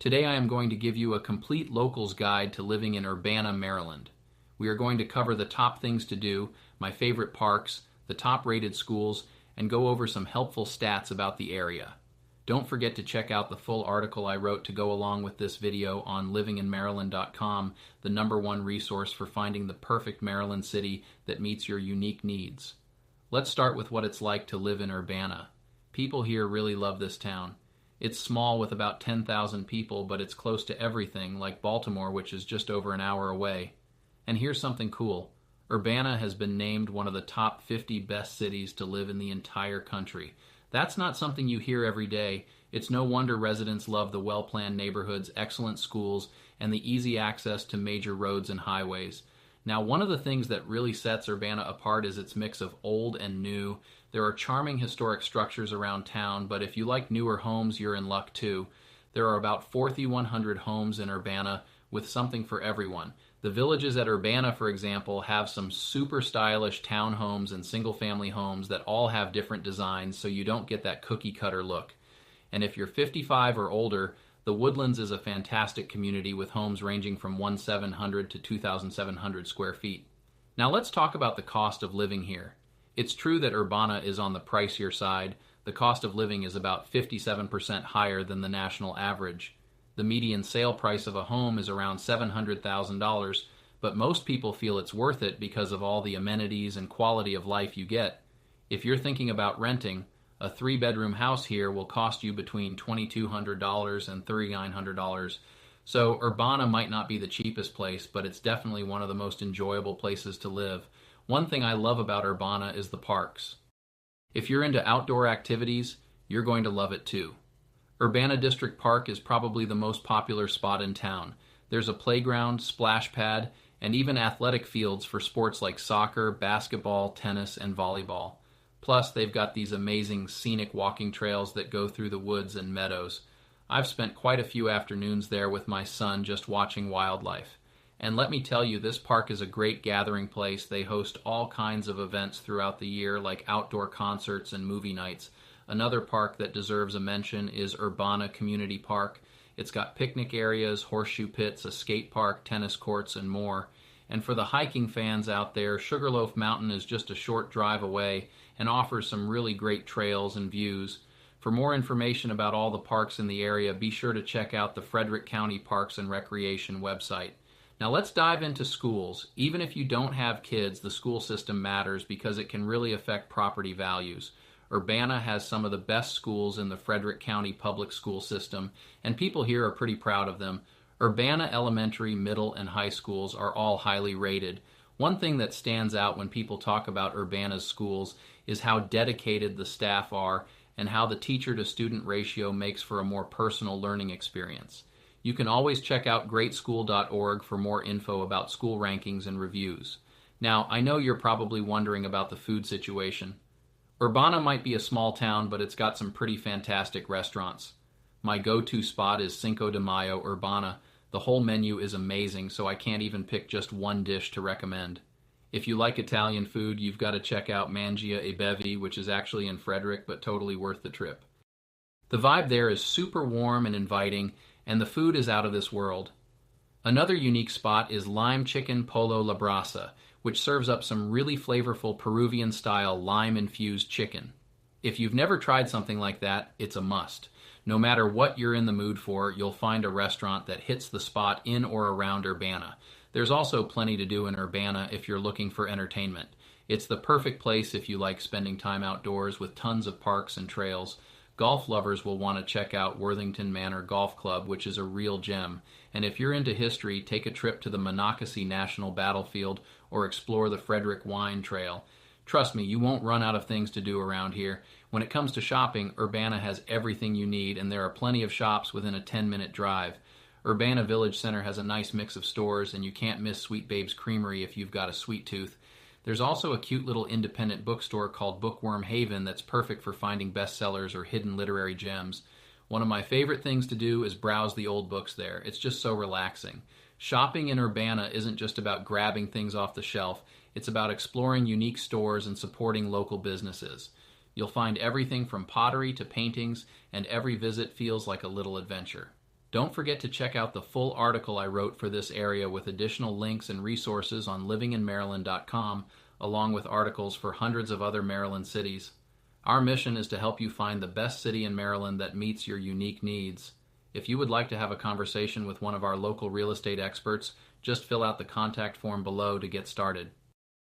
Today I am going to give you a complete locals guide to living in Urbana, Maryland. We are going to cover the top things to do, my favorite parks, the top rated schools, and go over some helpful stats about the area. Don't forget to check out the full article I wrote to go along with this video on livinginmaryland.com, the #1 resource for finding the perfect Maryland city that meets your unique needs. Let's start with what it's like to live in Urbana. People here really love this town. It's small with about 10,000 people, but it's close to everything, like Baltimore, which is just over an hour away. And here's something cool. Urbana has been named one of the top 50 best cities to live in the entire country. That's not something you hear every day. It's no wonder residents love the well-planned neighborhoods, excellent schools, and the easy access to major roads and highways. Now, one of the things that really sets Urbana apart is its mix of old and new. There are charming historic structures around town, but if you like newer homes, you're in luck too. There are about 4,100 homes in Urbana with something for everyone. The villages at Urbana, for example, have some super stylish townhomes and single-family homes that all have different designs, so you don't get that cookie-cutter look. And if you're 55 or older, the Woodlands is a fantastic community with homes ranging from 1,700 to 2,700 square feet. Now let's talk about the cost of living here. It's true that Urbana is on the pricier side. The cost of living is about 57% higher than the national average. The median sale price of a home is around $700,000, but most people feel it's worth it because of all the amenities and quality of life you get. If you're thinking about renting, a 3-bedroom house here will cost you between $2,200 and $3,900. So Urbana might not be the cheapest place, but it's definitely one of the most enjoyable places to live. One thing I love about Urbana is the parks. If you're into outdoor activities, you're going to love it too. Urbana District Park is probably the most popular spot in town. There's a playground, splash pad, and even athletic fields for sports like soccer, basketball, tennis, and volleyball. Plus, they've got these amazing scenic walking trails that go through the woods and meadows. I've spent quite a few afternoons there with my son just watching wildlife. And let me tell you, this park is a great gathering place. They host all kinds of events throughout the year, like outdoor concerts and movie nights. Another park that deserves a mention is Urbana Community Park. It's got picnic areas, horseshoe pits, a skate park, tennis courts, and more. And for the hiking fans out there, Sugarloaf Mountain is just a short drive away and offers some really great trails and views. For more information about all the parks in the area, be sure to check out the Frederick County Parks and Recreation website. Now let's dive into schools. Even if you don't have kids, the school system matters because it can really affect property values. Urbana has some of the best schools in the Frederick County public school system, and people here are pretty proud of them. Urbana elementary, middle, and high schools are all highly rated. One thing that stands out when people talk about Urbana's schools is how dedicated the staff are and how the teacher-to-student ratio makes for a more personal learning experience. You can always check out greatschool.org for more info about school rankings and reviews. Now, I know you're probably wondering about the food situation. Urbana might be a small town, but it's got some pretty fantastic restaurants. My go-to spot is Cinco de Mayo, Urbana. The whole menu is amazing, so I can't even pick just one dish to recommend. If you like Italian food, you've got to check out Mangia e Bevi, which is actually in Frederick, but totally worth the trip. The vibe there is super warm and inviting, and the food is out of this world. Another unique spot is Lime Chicken Pollo La Brasa, which serves up some really flavorful Peruvian-style lime-infused chicken. If you've never tried something like that, it's a must. No matter what you're in the mood for, you'll find a restaurant that hits the spot in or around Urbana. There's also plenty to do in Urbana if you're looking for entertainment. It's the perfect place if you like spending time outdoors with tons of parks and trails. Golf lovers will want to check out Worthington Manor Golf Club, which is a real gem. And if you're into history, take a trip to the Monocacy National Battlefield or explore the Frederick Wine Trail. Trust me, you won't run out of things to do around here. When it comes to shopping, Urbana has everything you need, and there are plenty of shops within a 10-minute drive. Urbana Village Center has a nice mix of stores, and you can't miss Sweet Babe's Creamery if you've got a sweet tooth. There's also a cute little independent bookstore called Bookworm Haven that's perfect for finding bestsellers or hidden literary gems. One of my favorite things to do is browse the old books there. It's just so relaxing. Shopping in Urbana isn't just about grabbing things off the shelf. It's about exploring unique stores and supporting local businesses. You'll find everything from pottery to paintings, and every visit feels like a little adventure. Don't forget to check out the full article I wrote for this area with additional links and resources on livinginmaryland.com, along with articles for hundreds of other Maryland cities. Our mission is to help you find the best city in Maryland that meets your unique needs. If you would like to have a conversation with one of our local real estate experts, just fill out the contact form below to get started.